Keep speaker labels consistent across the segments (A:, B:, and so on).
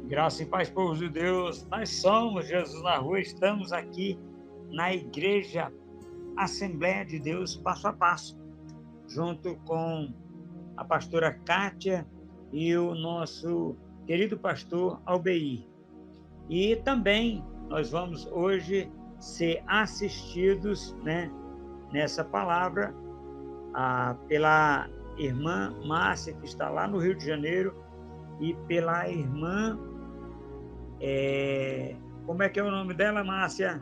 A: Graça e paz, povo de Deus. Nós somos Jesus na Rua, estamos aqui na Igreja Assembleia de Deus Passo a Passo, junto com a pastora Kátia e o nosso querido pastor Albeir. E também nós vamos hoje ser assistidos, nessa palavra pela irmã Márcia, que está lá no Rio de Janeiro, e pela irmã... como é que é o nome dela, Márcia?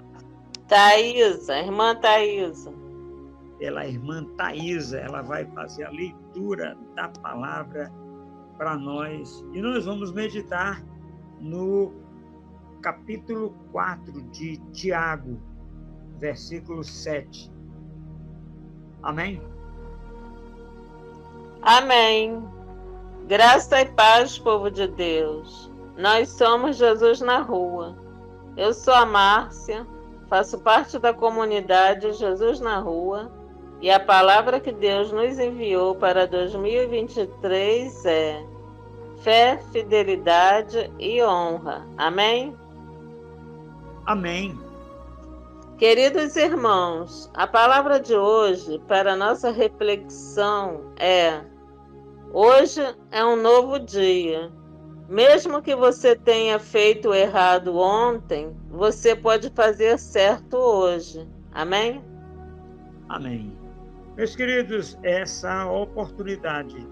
B: Thaísa, irmã Thaísa.
A: Pela irmã Thaísa, ela vai fazer a leitura da palavra para nós. E nós vamos meditar no capítulo 4 de Tiago, versículo 7. Amém?
B: Amém. Graça e paz, povo de Deus. Nós somos Jesus na Rua. Eu sou a Márcia, faço parte da comunidade Jesus na Rua e a palavra que Deus nos enviou para 2023 é fé, fidelidade e honra. Amém?
A: Amém.
B: Queridos irmãos, a palavra de hoje para nossa reflexão é: hoje é um novo dia. Mesmo que você tenha feito errado ontem, você pode fazer certo hoje. Amém?
A: Amém. Meus queridos, essa oportunidade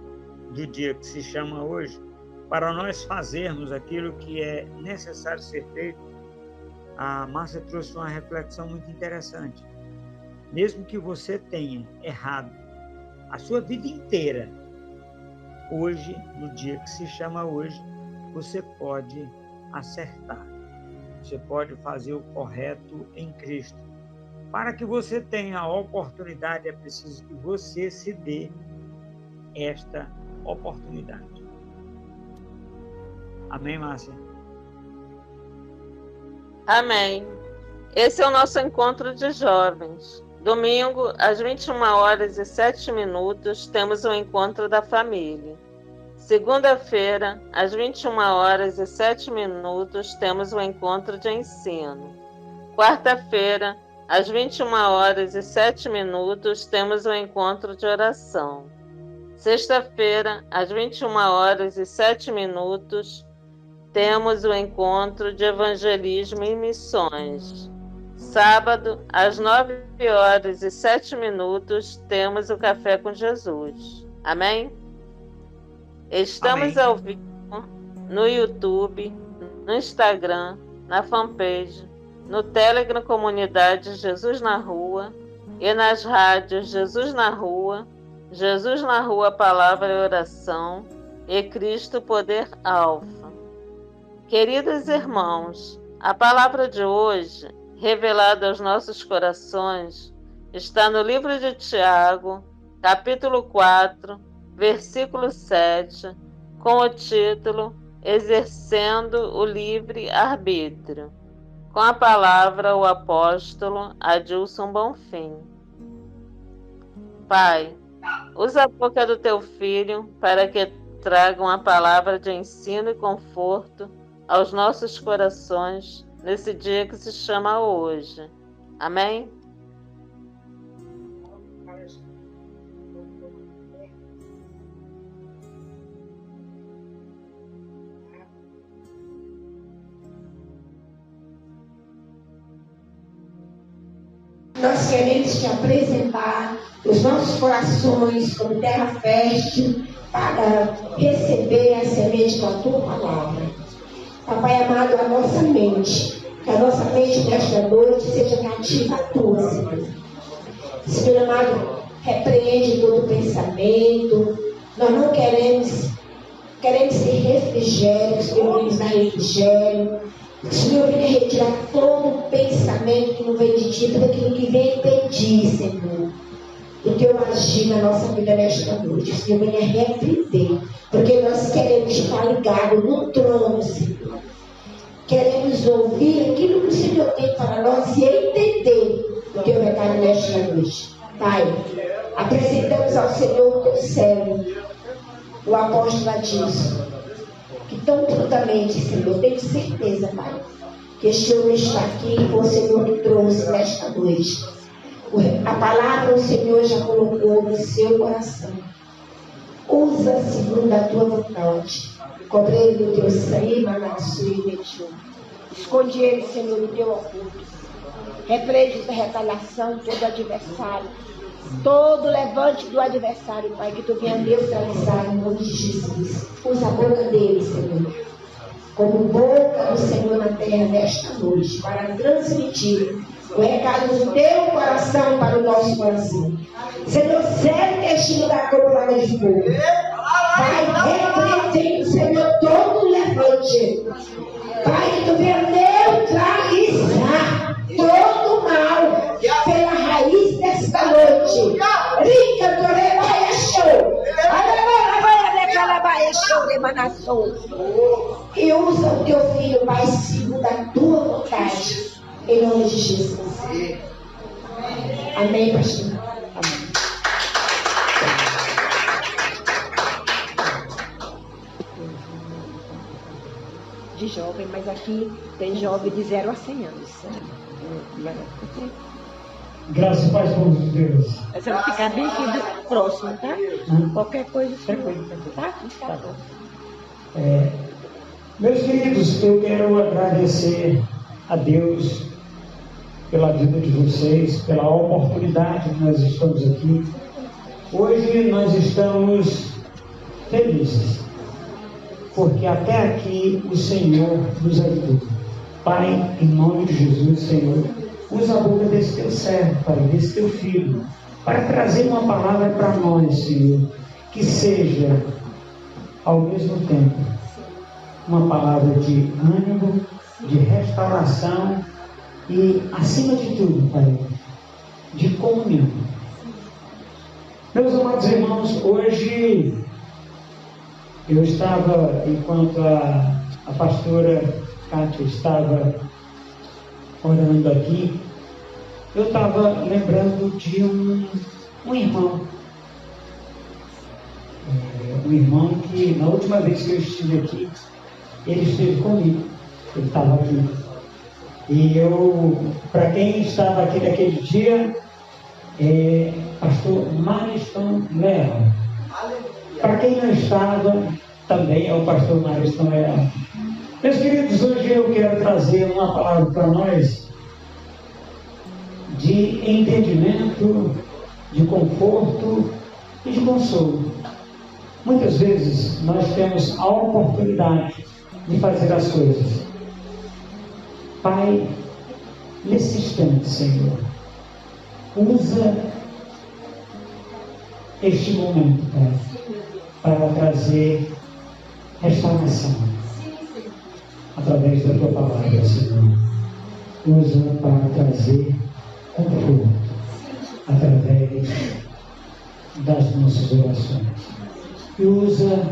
A: do dia que se chama hoje, para nós fazermos aquilo que é necessário ser feito, a Márcia trouxe uma reflexão muito interessante. Mesmo que você tenha errado a sua vida inteira, hoje, no dia que se chama hoje, você pode acertar. Você pode fazer o correto em Cristo. Para que você tenha a oportunidade, é preciso que você se dê esta oportunidade. Amém, Márcia?
B: Amém. Esse é o nosso encontro de jovens. Domingo, às 21h07, temos o encontro da família. Segunda-feira, às 21h07, temos o encontro de ensino. Quarta-feira, às 21h07, temos o encontro de oração. Sexta-feira, às 21h07, temos o encontro de evangelismo e missões. Sábado, às 9h07, temos o Café com Jesus. Amém? Estamos
A: Amém.
B: ao vivo no YouTube, no Instagram, na fanpage, no Telegram Comunidade Jesus na Rua e nas rádios Jesus na Rua Palavra e Oração e Cristo Poder Alfa. Queridos irmãos, a palavra de hoje, revelada aos nossos corações, está no livro de Tiago, capítulo 4, versículo 7, com o título Exercendo o Livre Arbítrio. Com a palavra, o apóstolo Adilson Bonfim. Pai, usa a boca do teu filho para que traga uma palavra de ensino e conforto aos nossos corações nesse dia que se chama hoje. Amém?
C: Nós queremos te apresentar os nossos corações como terra fértil para receber a semente da tua palavra. Papai amado, a nossa mente, que a nossa mente nesta noite seja cativa a tua, Senhor. Senhor amado, repreende todo pensamento. Nós não queremos ser refrigério, queremos dar refrigério. Senhor, venha retirar todo pensamento que não vem de ti, tudo aquilo que vem impedir, Senhor, do teu agir na nossa vida nesta noite. Senhor, venha repreender, porque nós queremos estar ligados no trono, Senhor. Queremos ouvir aquilo que o Senhor tem para nós e entender o teu recado nesta noite. Pai, apresentamos ao Senhor o teu servo, o apóstolo Adilson. que tão prontamente, Senhor, tenho certeza, Pai, que este homem está aqui e o Senhor me trouxe nesta noite. A palavra o Senhor já colocou no seu coração. Usa segundo a tua vontade. Cobre ele no teu sangue, manaço e metió. Esconde ele, Senhor, no teu oculto. Repreende essa retaliação, todo adversário. Todo levante do adversário, Pai, que tu venha neutralizar em nome de Jesus. Usa a boca dele, Senhor, como boca do Senhor na terra nesta noite, para transmitir o recado do teu coração para o nosso coração. Senhor, serve este lugar como lago de fogo. Pai, repreende, Senhor, todo levante. Pai, que tu venha neutralizar todo mal pela raiz desta noite. Rica, torebaia, show. E usa o teu filho, Pai, segundo a tua vontade. Em nome de Jesus. Amém, pastor? Amém. De jovem, mas aqui tem jovem de 0 a 100 anos.
A: Graças e paz, povo de Deus.
C: Você vai ficar bem aqui próximo, tá? Qualquer coisa, tranquilo, tá? Tá bom.
A: Meus queridos, eu quero agradecer a Deus pela vida de vocês, pela oportunidade que nós estamos aqui. Hoje nós estamos felizes, porque até aqui o Senhor nos ajudou. Pai, em nome de Jesus, Senhor, usa a boca desse teu servo, Pai, desse teu filho, para trazer uma palavra para nós, Senhor, que seja, ao mesmo tempo, uma palavra de ânimo, de restauração e, acima de tudo, Pai, de comunhão. Meus amados irmãos, hoje eu estava, enquanto a pastora Kátia estava orando aqui, eu estava lembrando de um irmão. Um irmão que, na última vez que eu estive aqui, ele esteve comigo. Ele estava aqui. E para quem estava aqui naquele dia, pastor Mariston Leal. Para quem não estava, também é o pastor Mariston Leal. Meus queridos, hoje eu quero trazer uma palavra para nós de entendimento, de conforto e de consolo. Muitas vezes nós temos a oportunidade de fazer as coisas. Pai, nesse instante, Senhor, usa este momento, Pai, para trazer restauração através da tua palavra, Senhor. Usa para trazer conforto através das nossas orações. E usa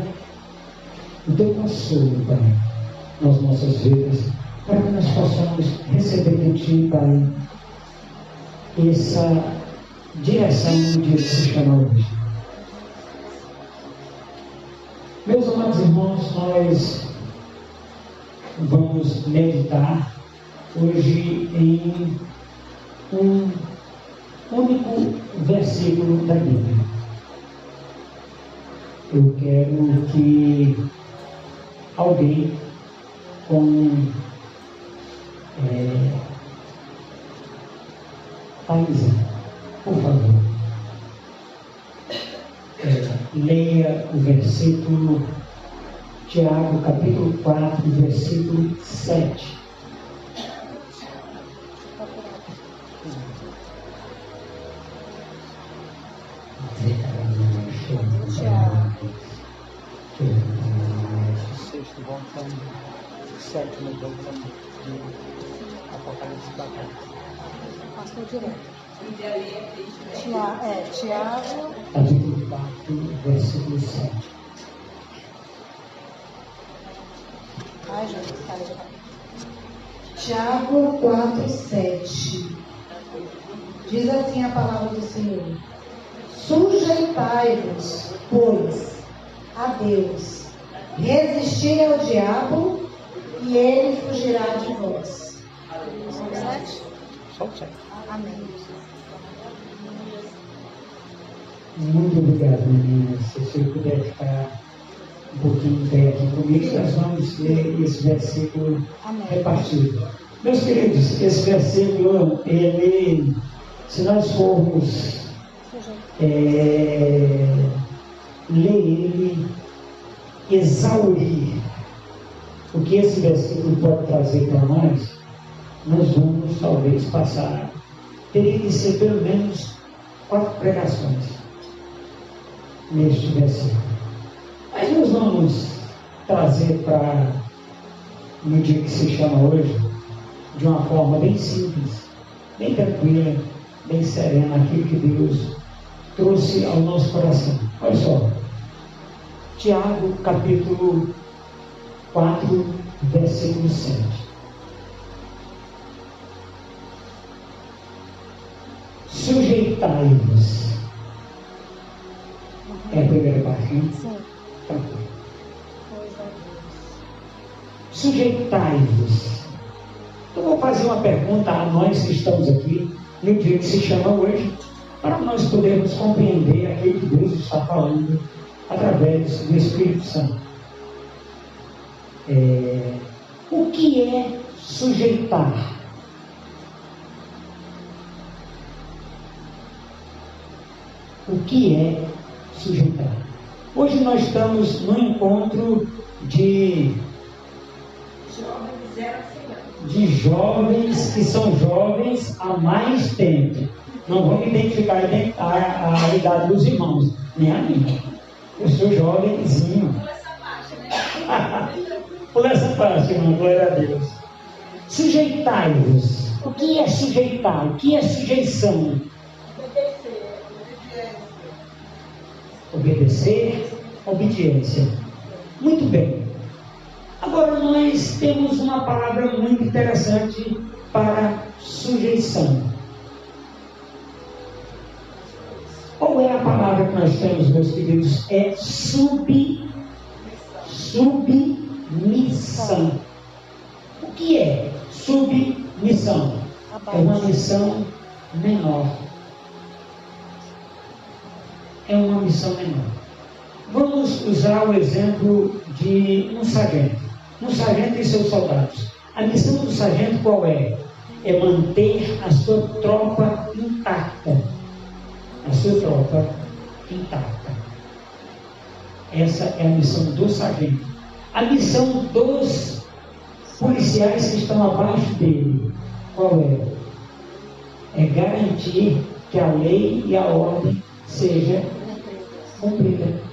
A: o teu consolo, Pai, nas nossas vidas, para que nós possamos receber de ti, Pai, essa direção no dia que se chama hoje. Meus amados irmãos, nós vamos meditar hoje em um único versículo da Bíblia. Eu quero que alguém com Thaisa, por favor, leia o versículo Tiago, capítulo 4, versículo 7.
D: Sexto voltando, sétimo voltando de Apocalipse para cá.
E: Passou direto. Tiago.
A: Capítulo 4, versículo 7.
E: Ai, gente, cara.
C: Tiago 4, 7. Diz assim a palavra do Senhor: sujeitai-vos, pois, a Deus, Resistir ao diabo e ele fugirá de vós.
E: Só o 7?
D: Só o 7.
E: Amém.
F: Muito obrigado, meninas. Se você puder ficar um pouquinho em pé aqui comigo, nós vamos ler esse versículo
E: Amém.
F: repartido. Meus queridos, esse versículo, ele, se nós formos ler ele, exaurir o que esse versículo pode trazer para nós vamos talvez passar, teria que ser pelo menos 4 pregações neste versículo. Mas nós vamos trazer para, no dia que se chama hoje, de uma forma bem simples, bem tranquila, bem serena, aquilo que Deus trouxe ao nosso coração. Olha só, Tiago, capítulo 4, versículo 7. Sujeitai-vos. É a primeira parte, né?
E: Sim.
F: Tranquilo.
E: Pois é Deus.
F: Sujeitai-vos. Eu vou fazer uma pergunta a nós que estamos aqui, no dia que se chama hoje, para nós podermos compreender aquilo que Deus está falando através do Espírito Santo. O que é sujeitar? O que é sujeitar? Hoje nós estamos no encontro de jovens que são jovens há mais tempo. Não vou me identificar a idade dos irmãos, nem a minha. Eu sou jovenzinho. Pula essa parte, irmão, glória a Deus. Sujeitai-vos. O que é sujeitar? O que é sujeição? Obedecer, obediência. Muito bem. Agora nós temos uma palavra muito interessante para sujeição. Qual é a palavra que nós temos, meus queridos? É submissão. O que é submissão? É uma missão menor. É uma missão menor. Vamos usar o exemplo de um sargento. Um sargento e seus soldados. A missão do sargento qual é? É manter a sua tropa intacta. A sua tropa intacta. Essa é a missão do sargento. A missão dos policiais que estão abaixo dele, qual é? É garantir que a lei e a ordem seja cumprida.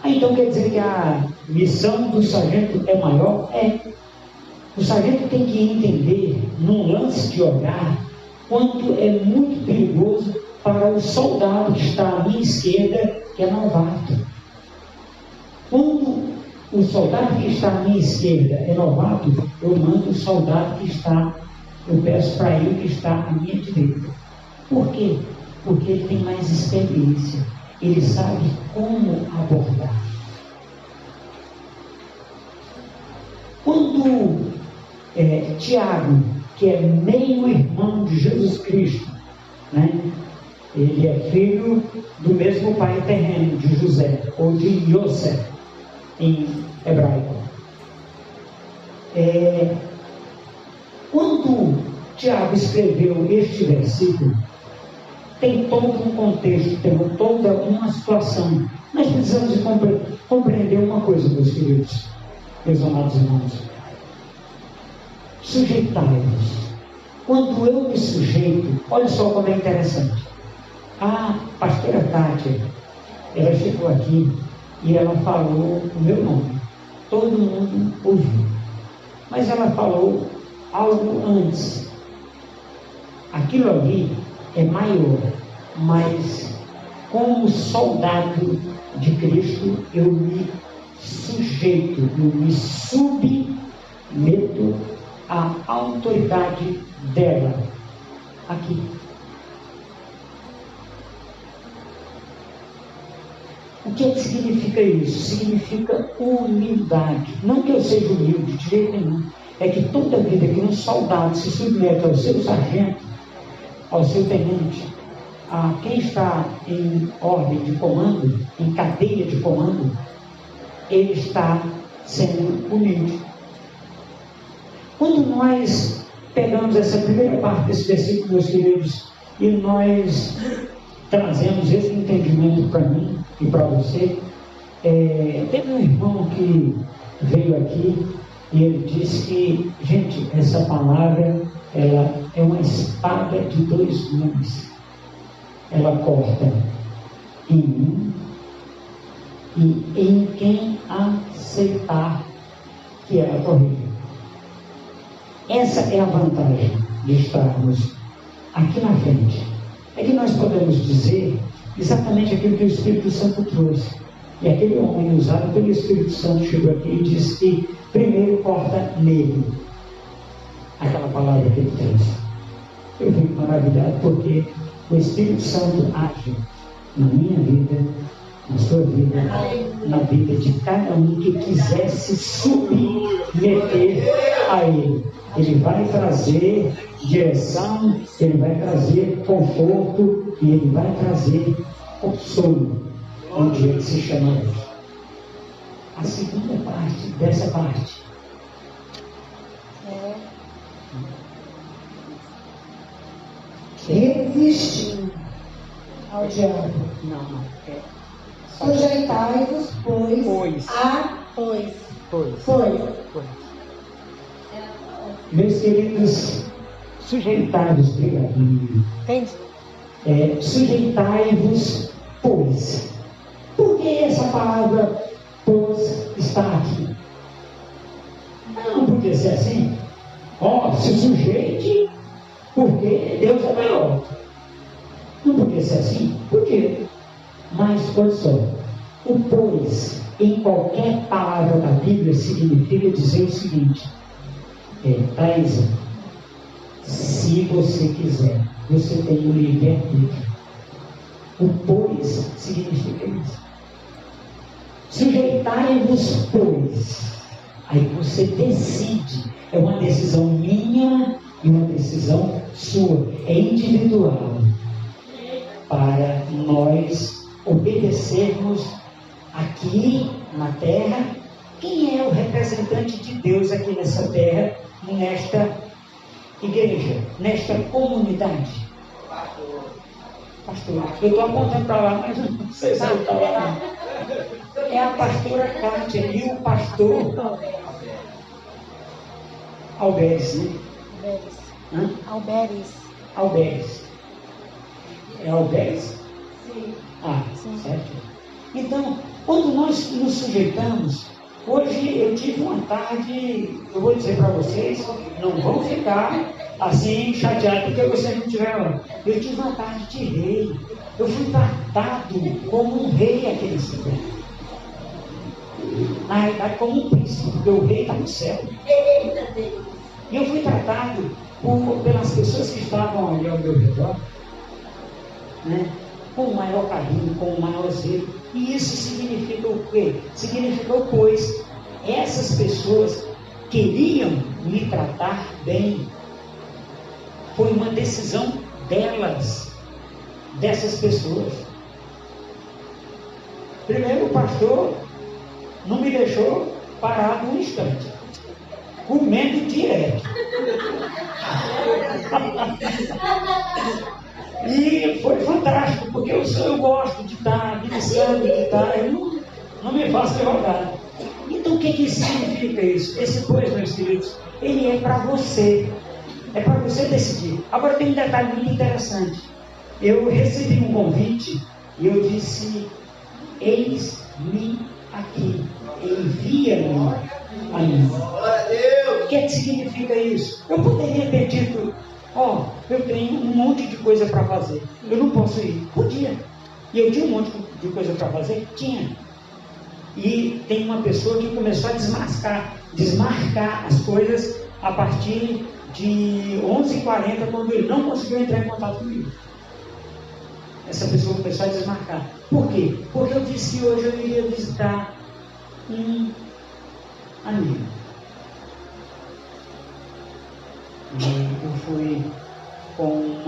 F: Então quer dizer que a missão do sargento é maior? É. O sargento tem que entender, num lance de olhar, quanto é muito perigoso para o soldado que está à minha esquerda, que é novato. Quando o soldado que está à minha esquerda é novato, eu mando o soldado que está, eu peço para ele que está à minha direita. Por quê? Porque ele tem mais experiência. Ele sabe como abordar. Quando Tiago, que é meio-irmão de Jesus Cristo, né? Ele é filho do mesmo pai terreno, de José, ou de Yosef, em hebraico. Quando Tiago escreveu este versículo, tem todo um contexto, tem toda uma situação. Nós precisamos compreender uma coisa, meus queridos, meus amados irmãos. Sujeitai-vos. Quando eu me sujeito, olha só como é interessante. A pastora Kátia, ela chegou aqui e ela falou o meu nome. Todo mundo ouviu. Mas ela falou algo antes. Aquilo ali é maior, mas como soldado de Cristo, eu me sujeito, eu me submeto à autoridade dela. Aqui. O que significa isso? Significa humildade. Não que eu seja humilde, de jeito nenhum. É que toda vida que um soldado se submete ao seu sargento, ao seu tenente, a quem está em ordem de comando, em cadeia de comando, ele está sendo humilde. Quando nós pegamos essa primeira parte desse versículo, meus queridos, e nós trazemos esse entendimento para mim e para você, teve um irmão que veio aqui e ele disse que, gente, essa palavra ela é uma espada de dois gumes. Ela corta em mim e em quem aceitar que ela corrija. Essa é a vantagem de estarmos aqui na frente. É que nós podemos dizer exatamente aquilo que o Espírito Santo trouxe. E aquele homem usado pelo Espírito Santo chegou aqui e disse que primeiro corta nele. Aquela palavra que ele trouxe. Eu fico maravilhado porque o Espírito Santo age na minha vida, na sua vida, na vida de cada um que quiser se submeter a Ele. Ele vai trazer direção, Ele vai trazer conforto e Ele vai trazer consolo no dia que se chama hoje. A segunda parte dessa parte
C: resistir ao diabo.
F: Não.
C: Sujeitai-vos, pois.
F: Meus queridos, sujeitai-vos, obrigado. Sujeitai-vos, pois. Por que essa palavra pois está aqui? Não podia ser assim. Se sujeite, porque Deus é maior. Não podia ser assim. Por quê? Mas, olha só, o pois, em qualquer palavra da Bíblia, significa dizer o seguinte: Thaisa, se você quiser, você tem o livre-arbítrio. O pois significa isso. Sujeitai-vos, pois. Aí você decide. É uma decisão minha e uma decisão sua. É individual. Para nós obedecermos aqui na terra. Quem é o representante de Deus aqui nessa terra, nesta igreja, nesta comunidade? Pastor, eu estou apontando para lá, mas não sei se eu estou lá. É a pastora Kátia e o pastor Alberes, né? Alberes. É Alberes?
E: Sim.
F: Sim. Certo. Então, quando nós nos sujeitamos, hoje eu tive uma tarde, eu vou dizer para vocês, não vão ficar assim chateados porque vocês não tiveram lá. Eu tive uma tarde de rei. Eu fui tratado como um rei aqui nesse lugar. Na realidade, como um príncipe, porque o rei está no céu. E eu fui tratado pelas pessoas que estavam ali ao meu redor, né? Com o maior carinho, com o maior zelo. E isso significa o quê? Significa o pois. Essas pessoas queriam me tratar bem. Foi uma decisão delas, dessas pessoas. Primeiro, o pastor não me deixou parado um instante, comendo direto. E foi fantástico, porque eu gosto de estar ministrando, eu não me faço derrotado. Então o que significa isso? Esse pois, meus queridos, ele é para você. É para você decidir. Agora tem um detalhe muito interessante. Eu recebi um convite e eu disse: eis-me aqui, envia-me a mim. O que significa isso? Eu poderia ter dito: eu tenho um monte de coisa para fazer, eu não posso ir. Podia. E eu tinha um monte de coisa para fazer? Tinha. E tem uma pessoa que começou a desmarcar as coisas a partir de 11h40, quando ele não conseguiu entrar em contato comigo. essa pessoa começou a desmarcar. Por quê? Porque eu disse que hoje eu iria visitar um amigo. E eu fui com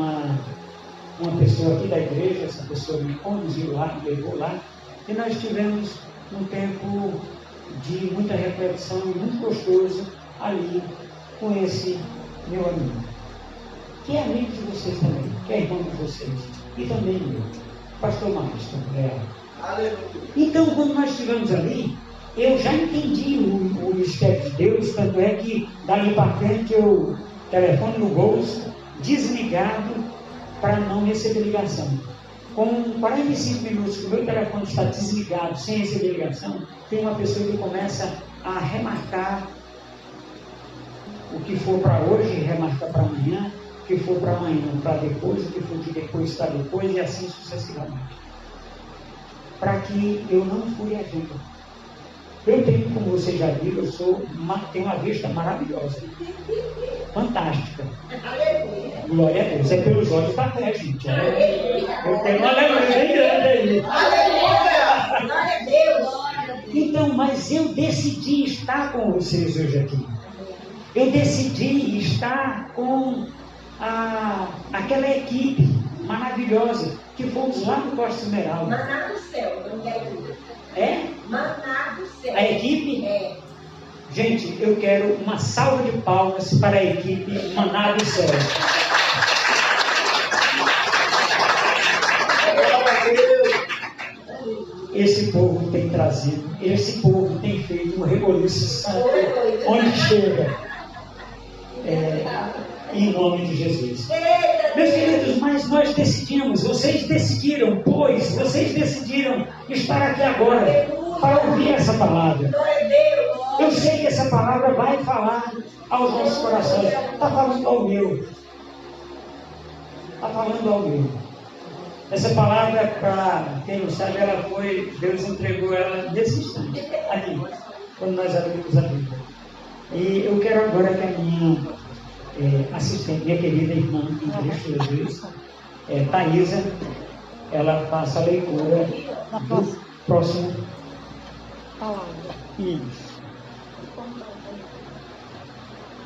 F: uma pessoa aqui da igreja, essa pessoa me conduziu lá, me levou lá, e nós tivemos um tempo de muita reflexão e muito gostoso ali com esse meu amigo, que é amigo de vocês também, que é irmão de vocês, e também meu, pastor Márcio. Então, quando nós estivemos ali, eu já entendi o mistério de Deus, tanto é que dali para frente eu telefone no bolso, desligado, para não receber ligação. Com 45 minutos que o meu telefone está desligado, sem receber ligação, tem uma pessoa que começa a remarcar o que for para hoje, remarcar para amanhã, o que for para amanhã para depois, o que for de depois para depois, e assim sucessivamente. Para que eu não fui agenda. Eu tenho, como você já viu, tenho uma vista maravilhosa, fantástica. Glória a Deus, é pelos olhos da fé, gente. Eu tenho uma alegria bem grande aí. Glória a Deus. Então, mas eu decidi estar com vocês hoje aqui. Eu decidi estar com aquela equipe maravilhosa que fomos lá no Costa Esmeralda.
C: Maná do céu, não quero ir.
F: É?
C: Maná do céu.
F: A equipe?
C: É.
F: Gente, eu quero uma salva de palmas para a equipe Maná do Céu. Esse povo tem trazido, esse povo tem feito um reboliço santo onde chega. Em nome de Jesus. Meus queridos, mas nós decidimos, vocês decidiram estar aqui agora para ouvir essa palavra. Eu sei que essa palavra vai falar aos nossos corações. Está falando ao meu. Está falando ao meu. Essa palavra, para quem não sabe, Deus entregou ela nesse instante, aqui, quando nós abrimos a Bíblia. E eu quero agora que a minha assistente, minha querida irmã em Cristo Jesus, Thaisa, ela faça a leitura do próximo
E: palavra.
F: Isso.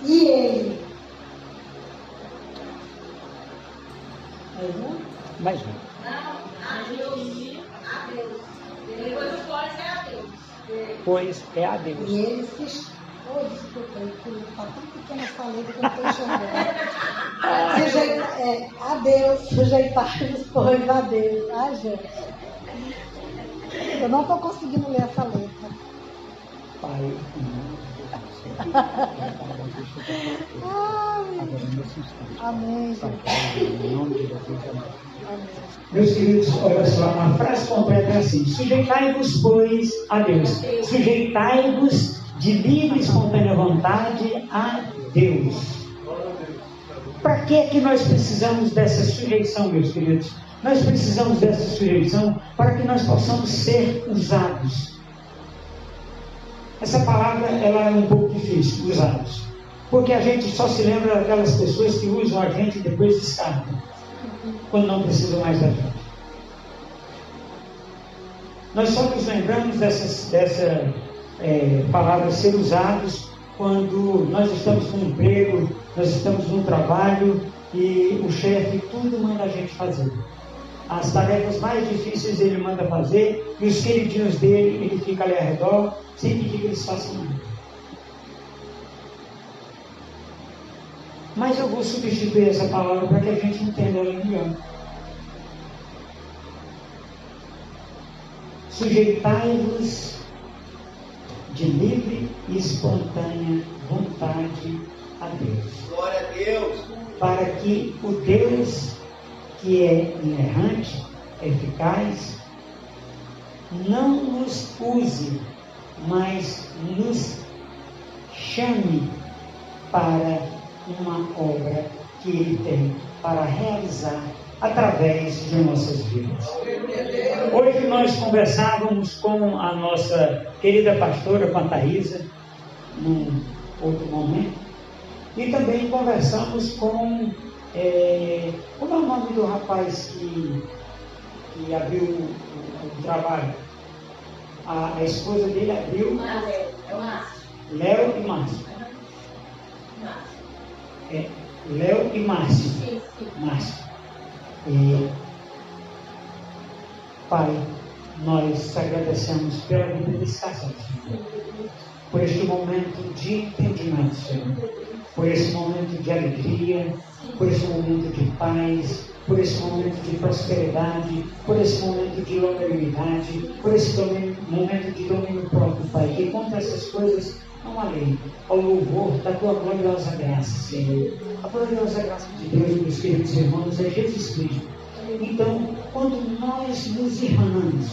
E: E ele?
F: Mais um.
C: A Deus. Depois o Flores é a Deus.
F: Pois é a Deus.
E: E ele se... Oh, desculpa, está tão pequena essa letra que eu não estou enxergando. A Deus, sujeitar-nos, pois a Deus. Ai, gente. Eu não estou conseguindo ler essa letra.
F: Pai,
E: amém, gente.
F: em nome de Jesus, amém. Meus queridos, olha só, a frase completa é assim: sujeitai-vos, pois, a Deus. Sujeitai-vos de livre e espontânea vontade a Deus. Para que é que nós precisamos dessa sujeição, meus queridos? Nós precisamos dessa sujeição para que nós possamos ser usados. Essa palavra, ela é um pouco difícil, usados. Porque a gente só se lembra daquelas pessoas que usam a gente e depois descartam, quando não precisam mais da gente. Nós só nos lembramos dessa palavra ser usados quando nós estamos no emprego, nós estamos no trabalho e o chefe tudo manda a gente fazer. As tarefas mais difíceis ele manda fazer e os queridinhos dele, ele fica ali ao redor sem pedir que eles façam nada. Mas eu vou substituir essa palavra para que a gente entenda ela melhor. Sujeitai-vos de livre e espontânea vontade a Deus.
G: Glória a Deus.
F: Para que o Deus que é inerrante, eficaz, não nos use, mas nos chame para uma obra que Ele tem para realizar através de nossas vidas. Hoje nós conversávamos com a nossa querida pastora, com a Thaisa, num outro momento, e também conversamos com, como é o nome do rapaz que abriu o trabalho. A esposa dele abriu. Léo e Márcio. Léo e Márcio. Márcio. Pai, nós te agradecemos pela vida desse casal, Senhor. Por este momento de entendimento, Senhor. Por esse momento de alegria, por esse momento de paz, por esse momento de prosperidade, por esse momento de longanimidade, por esse momento de domínio próprio, Pai. Que contra essas coisas não além ao louvor da tua gloriosa graça, Senhor. A gloriosa graça de Deus, meus queridos irmãos, é Jesus Cristo. Então, quando nós nos irmanamos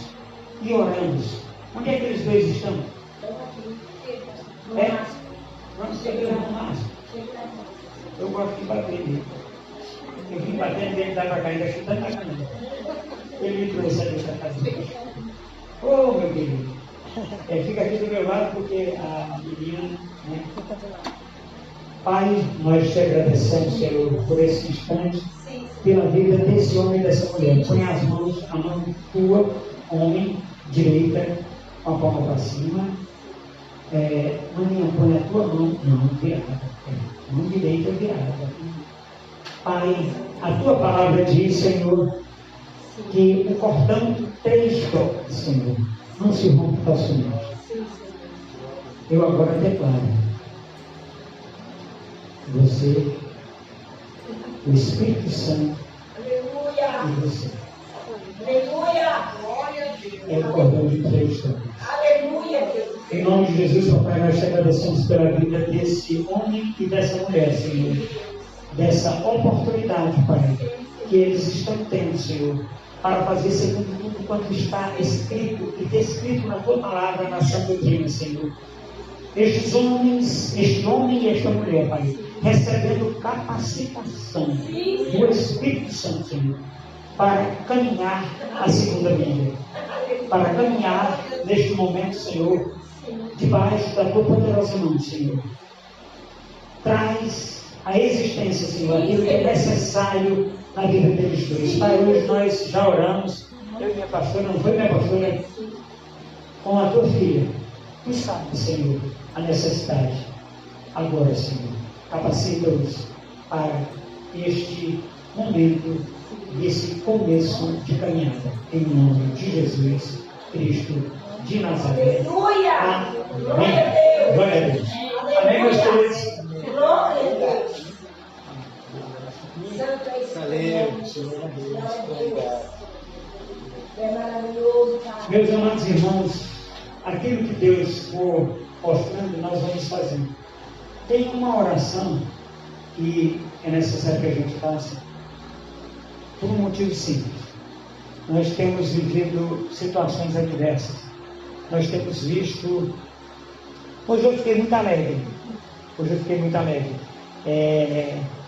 F: e oramos, onde é que eles dois estão? Vamos chegar no máximo. Eu gosto de bater nele. Eu vim batendo dentro da vaca, ainda chutando a canela. Ele me trouxe aqui para casa dele. Ô, meu querido. Fica aqui do meu lado porque a menina, né? Pai, nós te agradecemos, Senhor, por esse instante, pela vida desse homem e dessa mulher. Põe as mãos, a mão tua, homem, direita, com a palma para cima. Maninha, põe a tua mão, não, virada. Mão direita virada. Pai, a tua palavra diz, Senhor, que o cordão de 3 toques, Senhor, não se rompe facilmente. Eu agora declaro. Você, o Espírito Santo, e você. É o cordão de 3 toques. Em nome de Jesus, Papai, nós te agradecemos pela vida desse homem e dessa mulher, Senhor. Dessa oportunidade, Pai, que eles estão tendo, Senhor, para fazer segundo tudo quanto está escrito e descrito na tua palavra, na sã doutrina, Senhor. Estes homens, este homem e esta mulher, Pai, recebendo capacitação do Espírito Santo, Senhor, para caminhar a segunda vida, para caminhar neste momento, Senhor, debaixo da tua poderosa mão, Senhor. Traz a existência, Senhor, aquilo que é necessário na vida deles dois. Pai, hoje nós já oramos, eu e minha pastora, não foi minha pastora, com a tua filha. Tu sabes, Senhor, a necessidade. Agora, Senhor, capacita-os para este momento, desse começo de caminhada. Em nome de Jesus Cristo de Nazaré.
C: Aleluia!
F: Amém. Glória a Deus. Amém, meus queridos.
C: Glória a Deus. É maravilhoso, Pai.
F: Meus amados irmãos, aquilo que Deus for mostrando, nós vamos fazendo. Tem uma oração que é necessário que a gente faça por um motivo simples. Nós temos vivido situações adversas. Nós temos visto... Hoje eu fiquei muito alegre.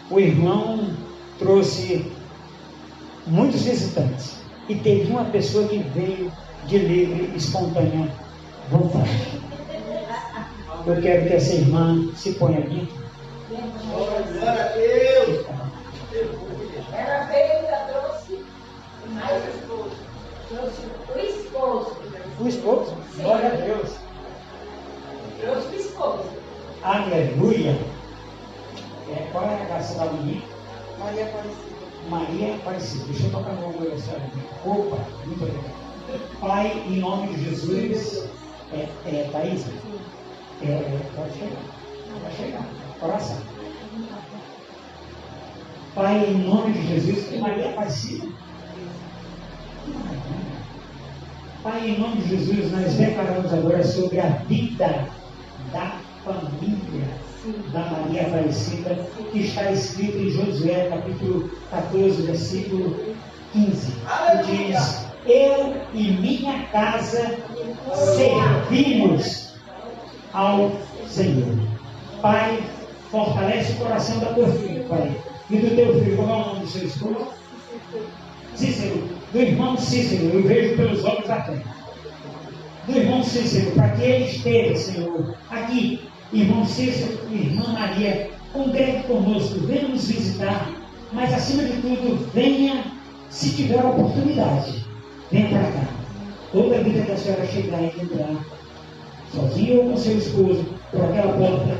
F: O irmão trouxe muitos visitantes. E teve uma pessoa que veio de livre, espontânea vontade. Eu quero que essa irmã se ponha aqui.
C: Glória a Deus! Ela veio e já trouxe mais esposo. Trouxe o esposo.
F: O esposo?
C: Sim.
F: Glória a Deus.
C: Trouxe o esposo.
F: Aleluia. Qual é a graça da menina?
E: Maria Aparecida.
F: Maria Aparecida. Deixa eu tocar no ombro dessa aqui. Opa, muito obrigado. Pai, em nome de Jesus. Thaís? Pode chegar. Vai chegar. Coração. Pai, em nome de Jesus, Maria Aparecida. Pai, em nome de Jesus, nós declaramos agora sobre a vida da família da Maria Aparecida, que está escrito em Josué, capítulo 14, versículo 15, que diz: eu e minha casa servimos ao Senhor. Pai, fortalece o coração da tua filha, Pai, e do teu filho. Qual é o nome do seu esposo? Cícero, do irmão Cícero, eu vejo pelos olhos da fé. Do irmão Cícero, para que ele esteja, Senhor, aqui. Irmão Cícero e irmã Maria, congregue conosco, venha nos visitar, mas acima de tudo, venha, se tiver a oportunidade, vem para cá. Toda vida que a senhora chegar e entrar, sozinha ou com seu esposo, por aquela porta,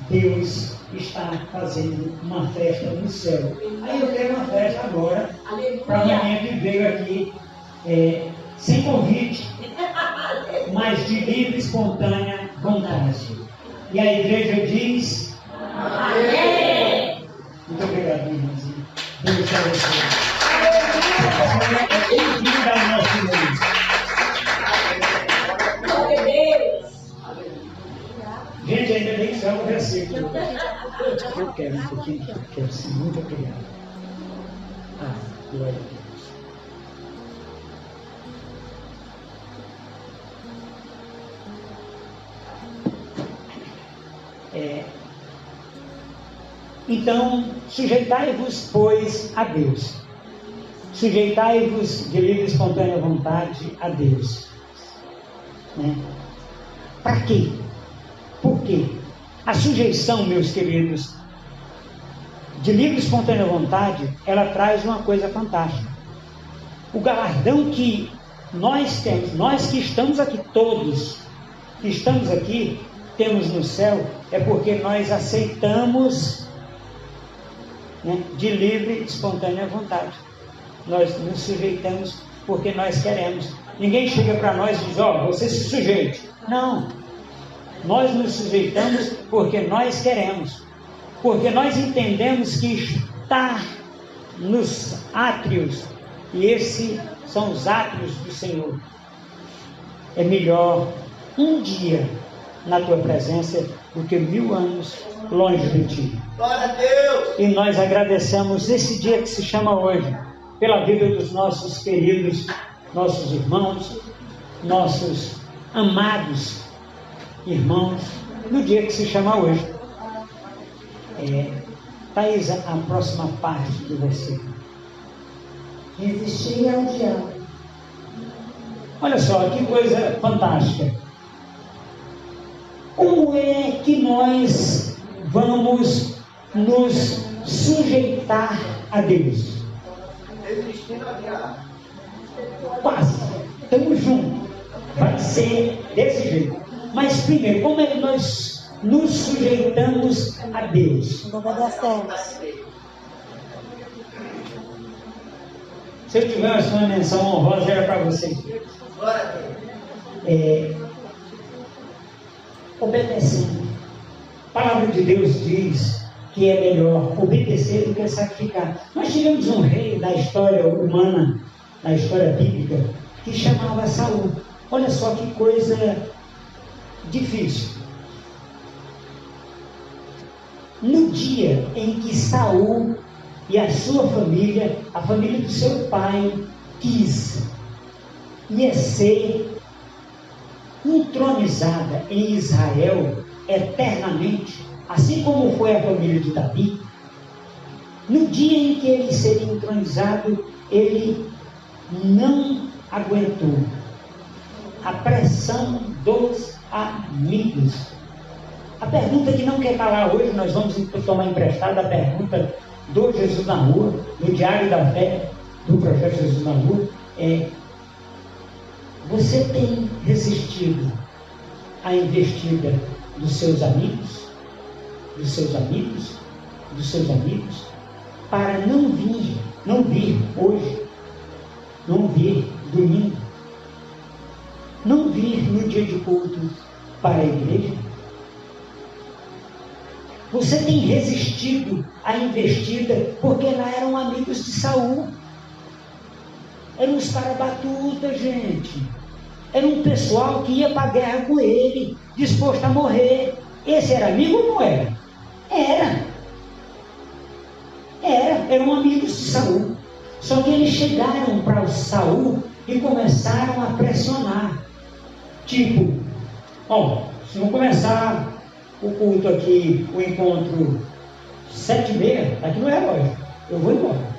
F: Deus está fazendo uma festa no céu. Aí eu quero uma festa agora, para a manhã que veio aqui, sem convite, mas de livre e espontânea vontade. E a igreja diz: amém. Muito obrigado, irmãzinha. Deus abençoe. É bem-vinda ao nosso meio. Gente, ainda bem que só o versículo. Eu quero um pouquinho aqui. Quero sim. Muito obrigado. Glória a Deus. Então, sujeitai-vos, pois, a Deus. Sujeitai-vos de livre e espontânea vontade a Deus. Né? Para quê? Por quê? A sujeição, meus queridos, de livre e espontânea vontade, ela traz uma coisa fantástica. O galardão que nós temos, nós que estamos aqui, todos que estamos aqui, temos no céu, é porque nós aceitamos, né, de livre e espontânea vontade. Nós nos sujeitamos porque nós queremos. Ninguém chega para nós e diz: ó, você se sujeite. Não. Nós nos sujeitamos porque nós queremos. Porque nós entendemos que estar nos átrios, e esses são os átrios do Senhor, é melhor um dia na tua presença do que 1000 anos longe de ti. Glória a Deus! E nós agradecemos esse dia que se chama hoje, pela vida dos nossos queridos, nossos irmãos, nossos amados irmãos, no dia que se chama hoje. Thaís, a próxima parte do versículo.
C: Resistir ao diabo.
F: Olha só, que coisa fantástica. Como é que nós vamos nos sujeitar a Deus?
G: Resistindo ao diabo.
F: Quase. Estamos juntos. Vai ser desse jeito. Mas primeiro, como é que nós nos sujeitamos a Deus?
E: Obedecemos.
F: Se eu tivesse uma menção honrosa, era para vocês. Obedecendo. A palavra de Deus diz que é melhor obedecer do que sacrificar. Nós tivemos um rei da história humana, na história bíblica, que chamava Saul. Olha só que coisa difícil. No dia em que Saul e a sua família, a família do seu pai, ia ser entronizada em Israel eternamente, assim como foi a família de Davi, no dia em que ele seria entronizado, ele não aguentou a pressão dos amigos. A pergunta que não quer calar hoje, nós vamos tomar emprestada a pergunta do Jesus na Rua, no Diário da Fé do Profeta Jesus na Rua, você tem resistido à investida dos seus amigos, para não vir hoje, não vir domingo, não vir no dia de culto para a igreja? Você tem resistido à investida porque lá eram amigos de Saul. Eram os caras batutas, gente. Era um pessoal que ia para a guerra com ele, disposto a morrer. Esse era amigo ou não era? Eram amigos de Saul. Só que eles chegaram para o Saul e começaram a pressionar. Tipo, se não começar o culto aqui, o encontro 7h30, aqui não é relógio, eu vou embora.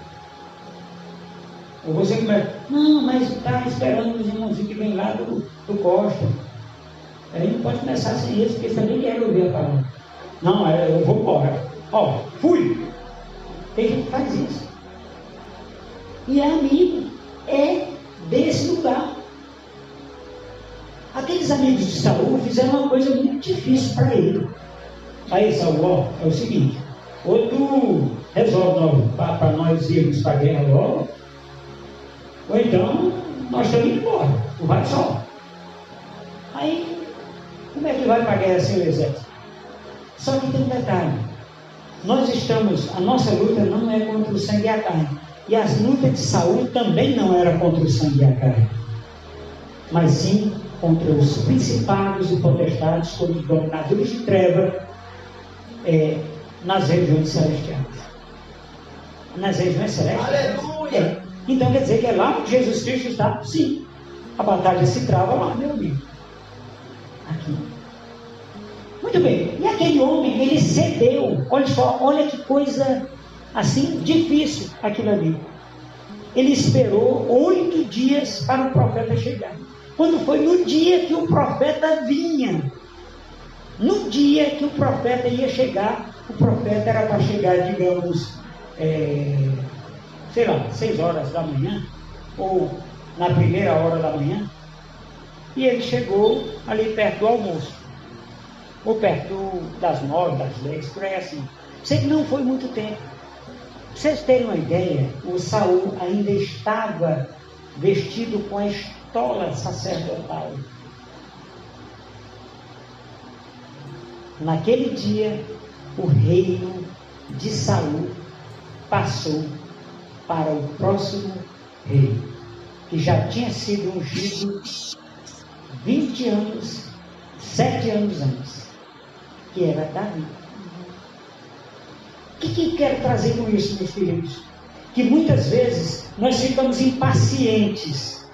F: Ou você começa, não, mas está esperando os irmãozinhos que vêm lá do Costa. Aí não pode começar sem isso, porque eles também querem ouvir a palavra. Não, eu vou embora. Fui! Tem gente que faz isso. E é amigo, é desse lugar. Aqueles amigos de Saul fizeram uma coisa muito difícil para ele. Aí Saul, ó, é o seguinte, ou tu resolve para nós irmos para a guerra logo, ou então nós estamos indo embora, tu vai só. Aí, como é que vai para a guerra sem o exército? Só que tem um detalhe, a nossa luta não é contra o sangue e a carne, e as lutas de Saul também não era contra o sangue e a carne, mas sim contra os principados e potestades, como os dominadores de treva, nas regiões celestiais. Nas regiões celestiais.
G: Aleluia!
F: Então quer dizer que é lá onde Jesus Cristo está? Sim. A batalha se trava lá, meu amigo. Aqui. Muito bem. E aquele homem, ele cedeu. Olha só, olha que coisa assim difícil aquilo ali. Ele esperou 8 dias para o profeta chegar. Quando foi no dia que o profeta vinha, no dia que o profeta ia chegar, o profeta era para chegar, digamos, 6 horas da manhã, ou na primeira hora da manhã, e ele chegou ali perto do almoço, ou perto das 9, das 10, por aí assim. Sei que não foi muito tempo. Para vocês terem uma ideia, o Saul ainda estava vestido com a estola sacerdotal. Naquele dia, o reino de Saul passou para o próximo rei, que já tinha sido ungido 20 anos, 7 anos antes, que era Davi. O que quero trazer com isso, meus queridos? Que muitas vezes nós ficamos impacientes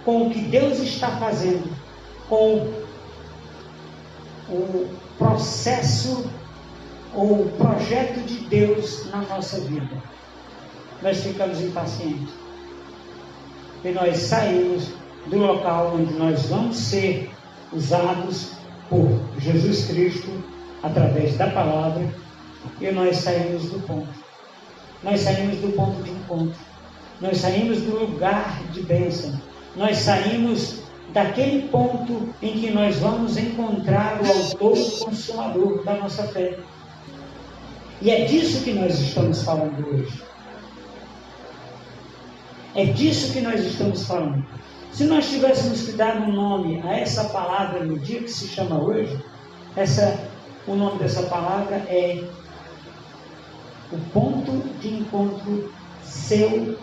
F: com o que Deus está fazendo, com o processo ou o projeto de Deus na nossa vida. Nós ficamos impacientes. E nós saímos do local onde nós vamos ser usados por Jesus Cristo através da palavra, e nós saímos do ponto. Nós saímos do ponto de encontro. Nós saímos do lugar de bênção. Nós saímos daquele ponto em que nós vamos encontrar o autor e o consumador da nossa fé. E é disso que nós estamos falando hoje. É disso que nós estamos falando. Se nós tivéssemos que dar um nome a essa palavra no dia que se chama hoje, o nome dessa palavra é o ponto de encontro seu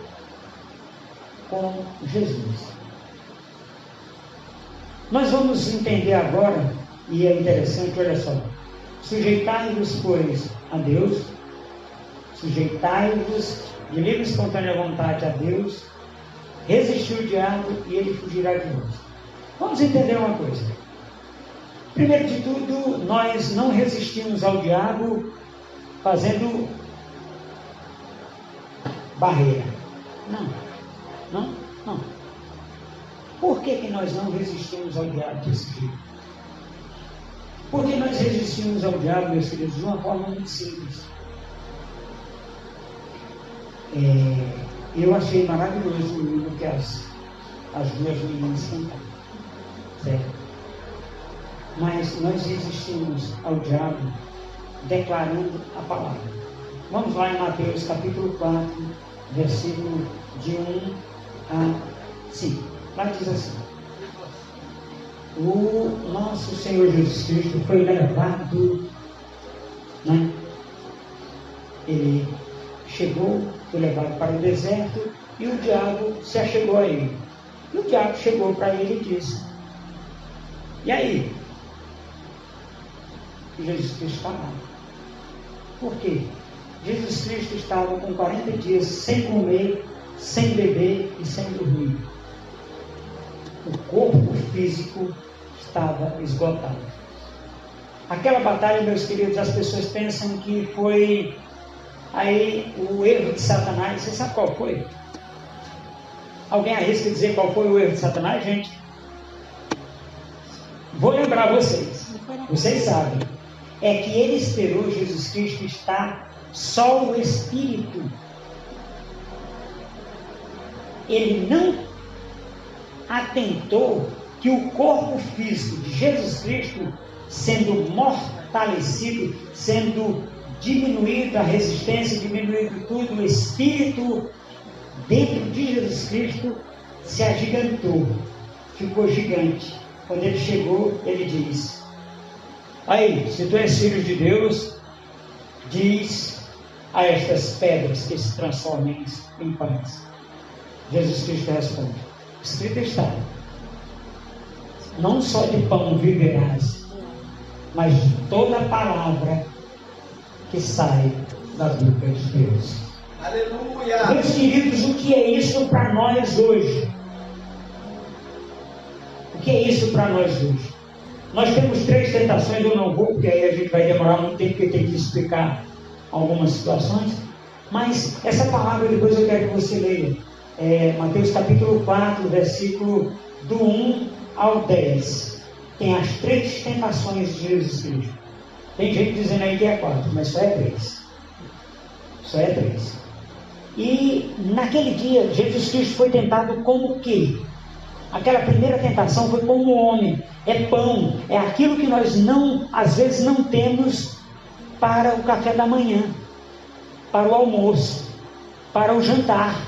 F: com Jesus. Nós vamos entender agora, e é interessante, olha só, sujeitai-vos, pois, a Deus, sujeitai-vos de livre e espontânea vontade a Deus, resistir o diabo e ele fugirá de vós. Vamos entender uma coisa. Primeiro de tudo, nós não resistimos ao diabo fazendo barreira. Não. Por que nós não resistimos ao diabo desse jeito? Porque nós resistimos ao diabo, meus filhos, de uma forma muito simples. Eu achei maravilhoso o livro que as duas meninas cantaram, certo? Mas nós resistimos ao diabo declarando a palavra. Vamos lá em Mateus capítulo 4, versículo de 1 a 5. Lá diz assim: o nosso Senhor Jesus Cristo foi levado, né? Ele chegou, foi levado para o deserto, e o diabo se achegou a ele. E o diabo chegou para ele e disse: e aí? E Jesus Cristo estava lá. Por quê? Jesus Cristo estava com 40 dias sem comer, sem beber e sem dormir. O corpo físico estava esgotado. Aquela batalha, meus queridos, as pessoas pensam que foi aí o erro de Satanás. Você sabe qual foi? Alguém arrisca dizer qual foi o erro de Satanás, gente? Vou lembrar vocês. Vocês sabem. É que ele esperou Jesus Cristo estar só o Espírito. Ele não atentou que o corpo físico de Jesus Cristo, sendo mortalecido, sendo diminuído a resistência, diminuído tudo, o espírito dentro de Jesus Cristo se agigantou, ficou gigante. Quando ele chegou, ele disse: aí, se tu és filho de Deus, diz a estas pedras que se transformem em pães. Jesus Cristo responde: escrito está, não só de pão viverás, mas de toda a palavra que sai da boca de Deus.
G: Aleluia!
F: Meus queridos, o que é isso para nós hoje? O que é isso para nós hoje? Nós temos 3 tentações, eu não vou, porque aí a gente vai demorar muito tempo, porque tem que explicar algumas situações, mas essa palavra depois eu quero que você leia. Mateus capítulo 4, versículo do 1 ao 10. Tem as 3 tentações de Jesus Cristo. Tem gente dizendo aí que é 4, mas só é 3. Só é 3. E naquele dia, Jesus Cristo foi tentado como o quê? Aquela primeira tentação foi como homem. É pão, é aquilo que nós às vezes não temos para o café da manhã, para o almoço, para o jantar.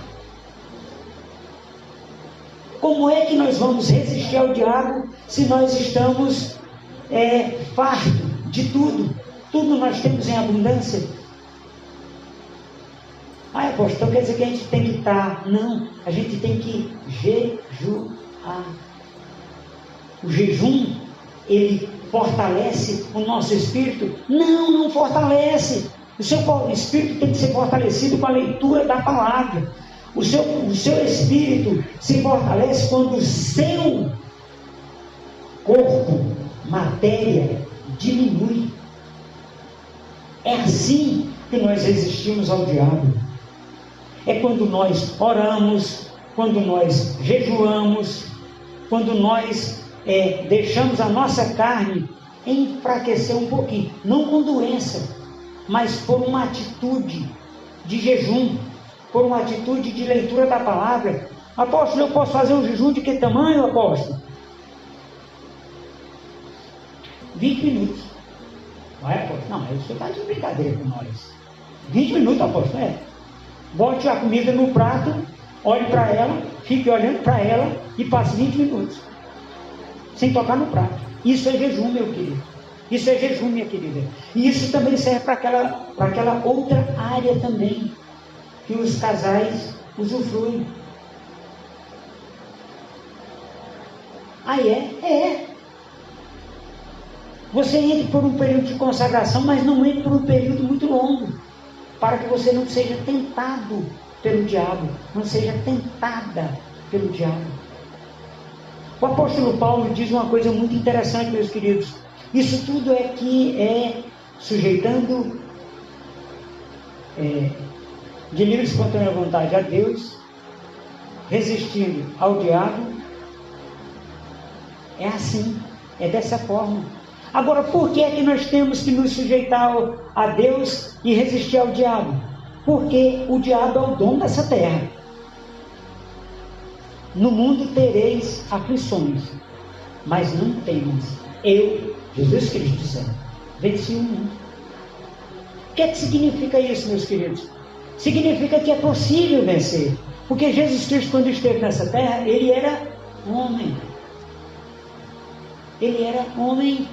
F: Como é que nós vamos resistir ao diabo se nós estamos fartos de tudo? Tudo nós temos em abundância. Apóstolo, então quer dizer que a gente tem que estar... Não, a gente tem que jejuar. O jejum, ele fortalece o nosso espírito? Não, não fortalece. O seu espírito tem que ser fortalecido com a leitura da palavra. O seu espírito se fortalece quando o seu corpo, matéria, diminui. É assim que nós resistimos ao diabo. É quando nós oramos, quando nós jejuamos, quando nós deixamos a nossa carne enfraquecer um pouquinho. Não com doença, mas por uma atitude de jejum, por uma atitude de leitura da palavra. Apóstolo, eu posso fazer um jejum de que tamanho, apóstolo? 20 minutos. Não é, apóstolo? Não, isso está de brincadeira com nós. 20 minutos, apóstolo, Bote a comida no prato, olhe para ela, fique olhando para ela e passe 20 minutos. Sem tocar no prato. Isso é jejum, meu querido. Isso é jejum, minha querida. E isso também serve para aquela outra área também, que os casais usufruem. Você entra por um período de consagração, mas não entra por um período muito longo, para que você não seja tentado pelo diabo, não seja tentada pelo diabo. O apóstolo Paulo diz uma coisa muito interessante, meus queridos. Isso tudo é sujeitando de livre e espontânea vontade a Deus, resistindo ao diabo. É assim, é dessa forma. Agora, por que é que nós temos que nos sujeitar a Deus e resistir ao diabo? Porque o diabo é o dono dessa terra. No mundo tereis aflições, mas não temas. Eu, Jesus Cristo, dizendo, venci o mundo. O que é que significa isso, meus queridos? Significa que é possível vencer. Porque Jesus Cristo, quando esteve nessa terra, ele era homem. Ele era homem,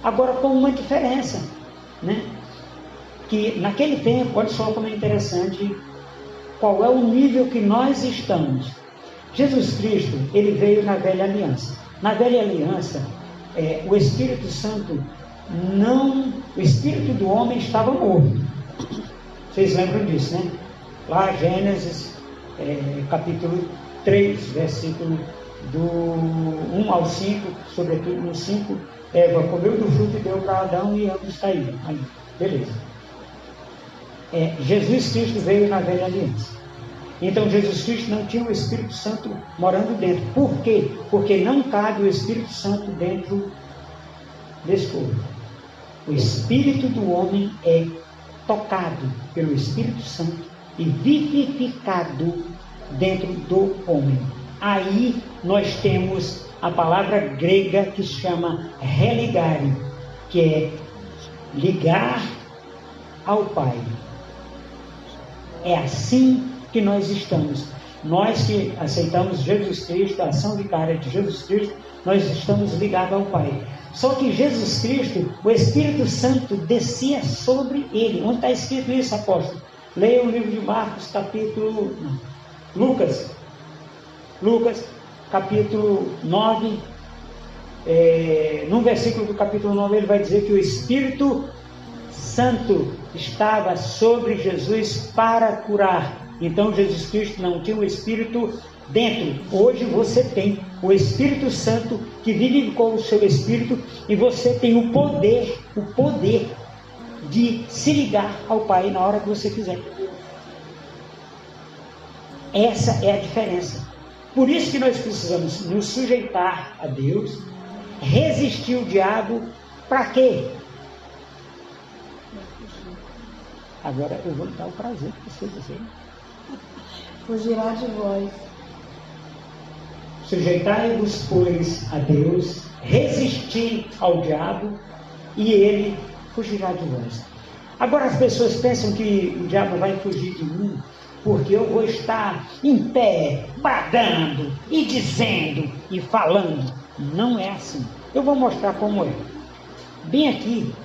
F: agora com uma diferença, né? Que naquele tempo, olha só como é interessante, qual é o nível que nós estamos. Jesus Cristo, ele veio na velha aliança. Na velha aliança, o Espírito Santo o Espírito do homem estava morto. Vocês lembram disso, né? Lá, Gênesis, capítulo 3, versículo do 1 ao 5, sobretudo no 5, Eva comeu do fruto e deu para Adão e ambos caíram. Aí, beleza. Jesus Cristo veio na velha aliança. Então Jesus Cristo não tinha o Espírito Santo morando dentro. Por quê? Porque não cabe o Espírito Santo dentro desse corpo. O Espírito do homem é tocado pelo Espírito Santo e vivificado dentro do homem. Aí nós temos a palavra grega que se chama religare, que é ligar ao Pai. É assim que nós estamos. Nós que aceitamos Jesus Cristo, a ação vicária de Jesus Cristo, nós estamos ligados ao Pai. Só que Jesus Cristo, o Espírito Santo descia sobre ele. Onde está escrito isso, apóstolo? Leia o livro de Marcos, capítulo... Lucas, capítulo 9. No versículo do capítulo 9, ele vai dizer que o Espírito Santo estava sobre Jesus para curar. Então Jesus Cristo não tinha o Espírito dentro. Hoje você tem o Espírito Santo que vive com o seu Espírito, e você tem o poder de se ligar ao Pai na hora que você quiser. Essa é a diferença. Por isso que nós precisamos nos sujeitar a Deus, resistir o diabo. Para quê? Agora eu vou dar o prazer para você dizer.
E: Fugirá de vós.
F: Sujeitai-vos, pois, a Deus, resistir ao diabo, e ele fugirá de vós. Agora as pessoas pensam que o diabo vai fugir de mim porque eu vou estar em pé, bradando e dizendo e falando. Não é assim. Eu vou mostrar como é. Bem aqui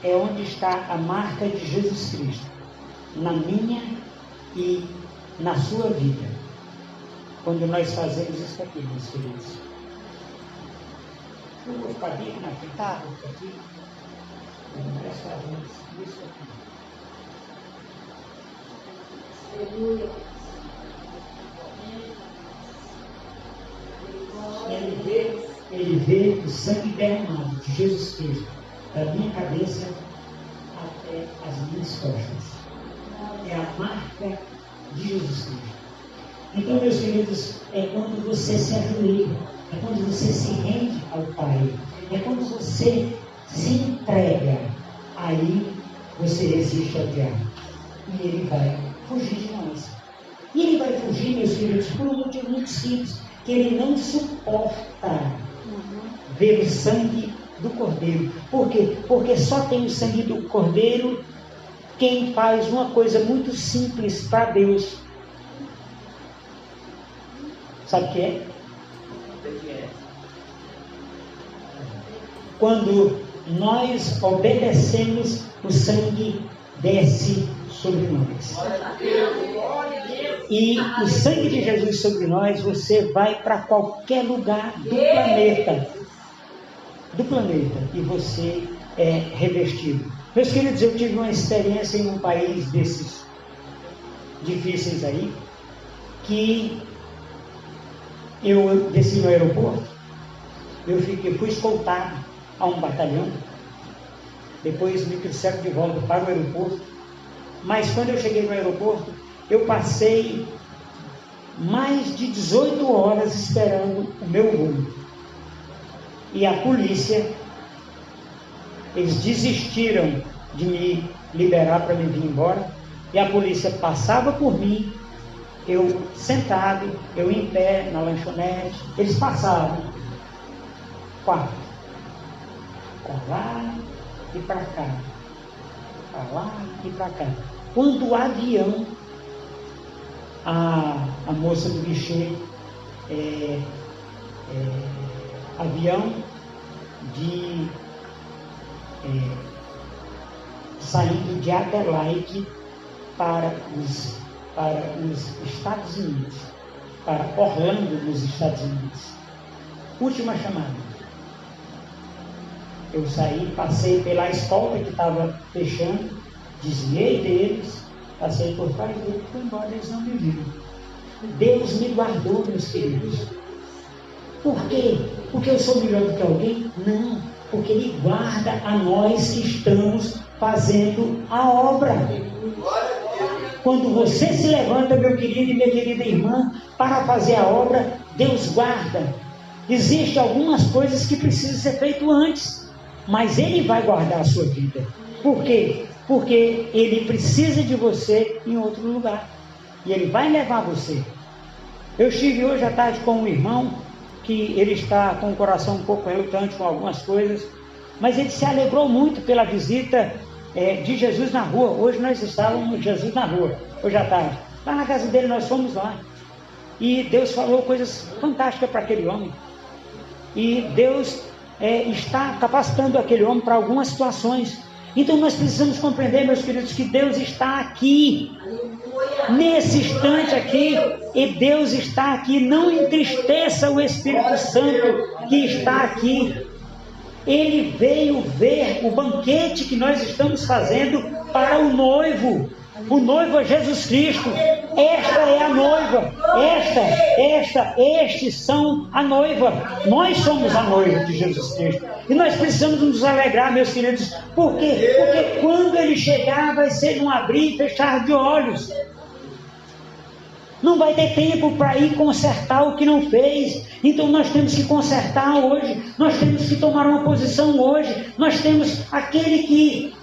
F: é onde está a marca de Jesus Cristo, na minha e na sua vida, quando nós fazemos isso aqui, meus queridos. Eu vou ficar bem na frente, tá? Vou ficar aqui. Nós fazemos isso aqui. Ele vê o sangue derramado de Jesus Cristo, da minha cabeça até as minhas costas. É a marca de Jesus Cristo. Então, meus queridos, é quando você se ajoelha, é quando você se rende ao Pai, é quando você se entrega, aí você resiste ao diabo. E ele vai fugir de nós. E ele vai fugir, meus queridos, por um motivo muito simples, que ele não suporta ver o sangue do Cordeiro. Por quê? Porque só tem o sangue do Cordeiro quem faz uma coisa muito simples para Deus. Sabe o que é? Quando nós obedecemos, o sangue desce sobre nós. E o sangue de Jesus sobre nós, você vai para qualquer lugar do planeta, e você é revestido. Meus queridos, eu tive uma experiência em um país desses difíceis aí, que eu desci no aeroporto, fui escoltado a um batalhão, depois me trouxeram de volta para o aeroporto, mas quando eu cheguei no aeroporto, eu passei mais de 18 horas esperando o meu voo. E a polícia, eles desistiram de me liberar para me vir embora, e a polícia passava por mim, eu sentado, eu em pé na lanchonete, eles passavam, para lá e para cá, para lá e para cá. Quando o avião, a moça do guichê, avião saindo de Adelaide para os Estados Unidos, para Orlando, nos Estados Unidos. Última chamada. Eu saí, passei pela escolta que estava fechando, desviei deles, passei por trás deles e fui embora, eles não me viram. Deus me guardou, meus queridos. Por quê? Porque eu sou melhor do que alguém? Não, porque Ele guarda a nós que estamos fazendo a obra. Quando você se levanta, meu querido e minha querida irmã, para fazer a obra, Deus guarda. Existem algumas coisas que precisam ser feitas antes, mas Ele vai guardar a sua vida. Por quê? Porque Ele precisa de você em outro lugar. E Ele vai levar você. Eu estive hoje à tarde com um irmão que ele está com o coração um pouco relutante com algumas coisas, mas ele se alegrou muito pela visita de Jesus na rua. Hoje nós estávamos no Jesus na rua, hoje à tarde. Lá na casa dele nós fomos lá. E Deus falou coisas fantásticas para aquele homem. E Deus está capacitando aquele homem para algumas situações. Então nós precisamos compreender, meus queridos, que Deus está aqui, nesse instante aqui, e Deus está aqui. Não entristeça o Espírito Santo que está aqui. Ele veio ver o banquete que nós estamos fazendo para o noivo. O noivo é Jesus Cristo. Esta é a noiva. Estes são a noiva. Nós somos a noiva de Jesus Cristo. E nós precisamos nos alegrar, meus queridos. Por quê? Porque quando ele chegar, vai ser um abrir e fechar de olhos. Não vai ter tempo para ir consertar o que não fez. Então nós temos que consertar hoje. Nós temos que tomar uma posição hoje. Nós temos aquele que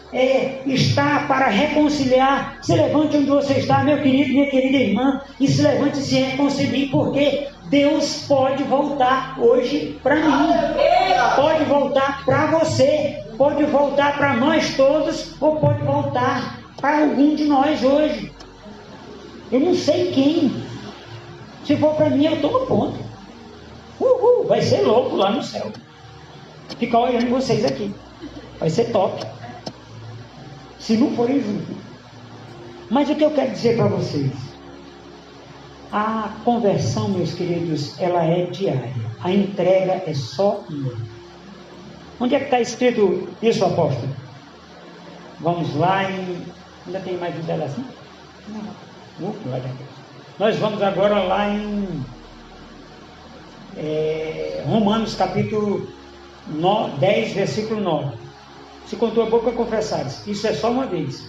F: está para reconciliar. Se levante onde você está, meu querido, minha querida irmã, e se levante e se reconcilie, porque Deus pode voltar hoje para mim, pode voltar para você, pode voltar para nós todos, ou pode voltar para algum de nós hoje. Eu não sei quem. Se for para mim, eu estou no ponto. Vai ser louco lá no céu. Ficar olhando vocês aqui. Vai ser top. Se não forem juntos. Mas o que eu quero dizer para vocês? A conversão, meus queridos, ela é diária. A entrega é só uma. Onde é que está escrito isso, apóstolo? Vamos lá em... Ainda tem mais um dela assim? Não. Nós vamos agora lá em Romanos capítulo 10, versículo 9. Se com tua boca confessares, isso é só uma vez.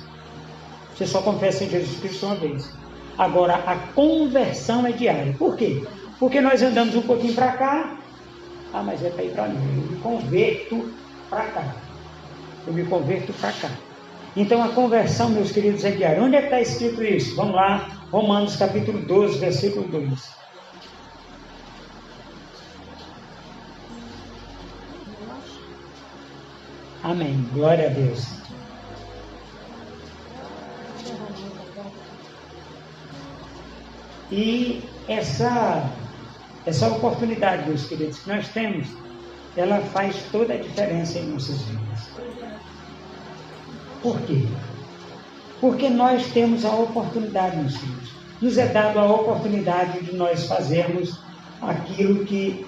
F: Você só confessa em Jesus Cristo uma vez. Agora, a conversão é diária. Por quê? Porque nós andamos um pouquinho para cá. Mas é para ir para ali. Eu me converto para cá. Eu me converto para cá. Então, a conversão, meus queridos, é diária. Onde é que está escrito isso? Vamos lá. Romanos capítulo 12, versículo 2. Amém. Glória a Deus. E essa oportunidade, meus queridos, que nós temos, ela faz toda a diferença em nossas vidas. Por quê? Porque nós temos a oportunidade, meus filhos. Nos é dado a oportunidade de nós fazermos aquilo que...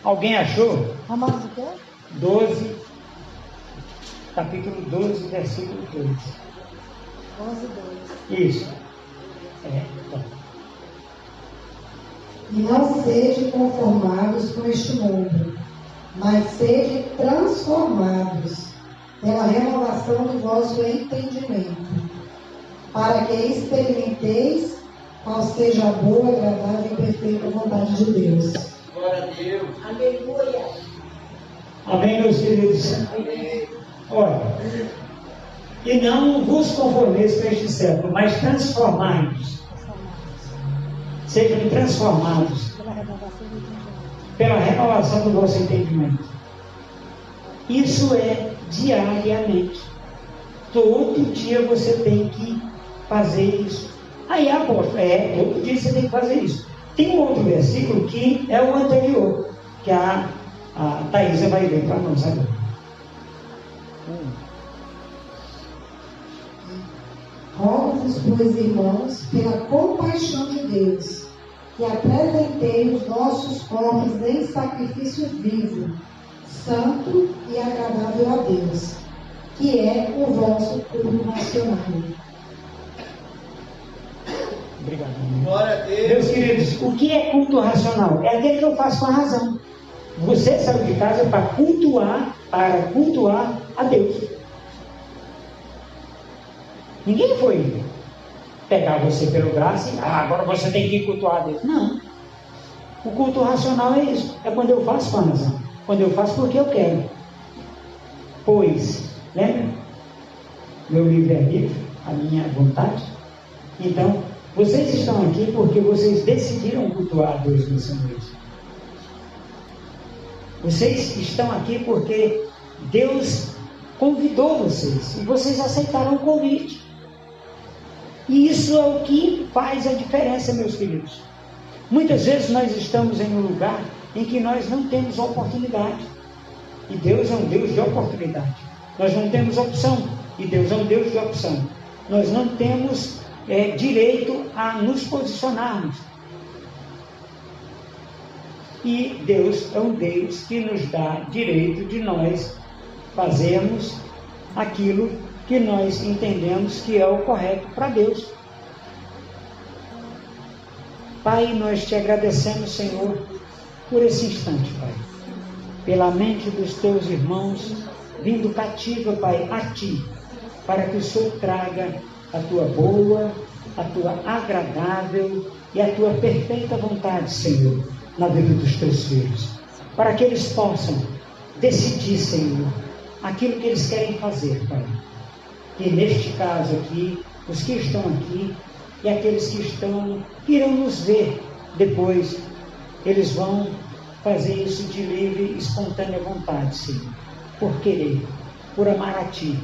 F: Alguém achou?
E: Romanos o quê?
F: 12, capítulo 12, versículo 2.
E: 11, 2.
F: Isso. Então.
E: E não sejam conformados com este mundo, mas sejam transformados pela renovação do vosso entendimento, para que experimenteis qual seja a boa, agradável e perfeita vontade de Deus.
G: Glória a Deus.
E: Aleluia.
F: Amém, meus queridos? Olha, e não vos conformeis com este século, mas transformai-vos. Sejam transformados pela renovação do vosso entendimento. Isso é diariamente. Todo dia você tem que fazer isso. Aí, apóstolo, todo dia você tem que fazer isso. Tem um outro versículo que é o anterior, que a Thaísa vai ler para nós agora.
E: Rogo-vos, pois, irmãos, pela compaixão de Deus, que apresentei os vossos corpos em sacrifício vivo, santo e agradável a Deus, que é o vosso culto racional.
F: Obrigado.
G: Glória a Deus.
F: Meus queridos, o que é culto racional? É aquele que eu faço com a razão. Você saiu de casa para cultuar a Deus. Ninguém foi pegar você pelo braço e agora você tem que cultuar a Deus. Não. O culto racional é isso. É quando eu faço com a razão. Quando eu faço porque eu quero. Pois, lembra? Meu livre-arbítrio, a minha vontade. Então, Vocês estão aqui porque vocês decidiram cultuar a Deus nessa noite. Vocês estão aqui porque Deus convidou vocês e vocês aceitaram o convite. E isso é o que faz a diferença, meus queridos. Muitas vezes nós estamos em um lugar em que nós não temos oportunidade. E Deus é um Deus de oportunidade. Nós não temos opção. E Deus é um Deus de opção. Nós não temos direito a nos posicionarmos. E Deus é um Deus que nos dá direito de nós fazermos aquilo que nós entendemos que é o correto para Deus. Pai, nós te agradecemos, Senhor, por esse instante, Pai. Pela mente dos teus irmãos, vindo cativa, Pai, a Ti, para que o Senhor traga a Tua boa, a Tua agradável e a Tua perfeita vontade, Senhor, na vida dos Teus filhos. Para que eles possam decidir, Senhor, aquilo que eles querem fazer, Pai. E neste caso aqui, os que estão aqui e aqueles que irão nos ver depois, eles vão fazer isso de livre e espontânea vontade, Senhor, por querer, por amar a Ti,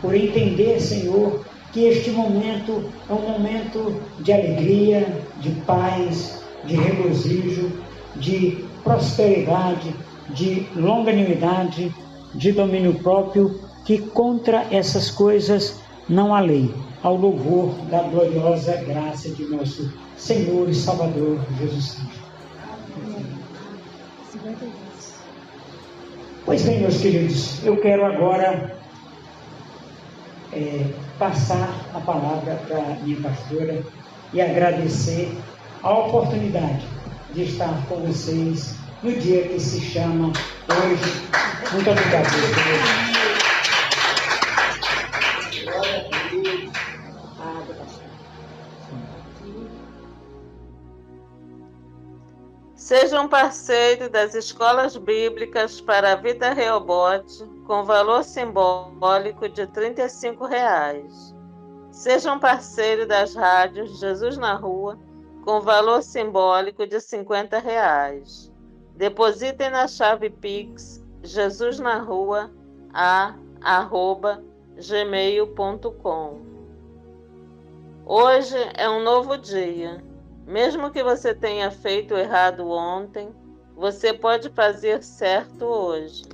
F: por entender, Senhor, que este momento é um momento de alegria, de paz, de regozijo, de prosperidade, de longanimidade, de domínio próprio, que contra essas coisas não há lei, ao louvor da gloriosa graça de nosso Senhor e Salvador Jesus Cristo. Pois bem, meus queridos, eu quero agora passar a palavra para a minha pastora e agradecer a oportunidade de estar com vocês no dia que se chama hoje. Muito obrigado.
B: Seja um parceiro das escolas bíblicas para a Vida Rehobote, com valor simbólico de R$ 35. Seja um parceiro das rádios Jesus na Rua, com valor simbólico de R$ 50. Depositem na chave Pix jesusnarrua@gmail.com. Hoje é um novo dia. Mesmo que você tenha feito errado ontem, você pode fazer certo hoje.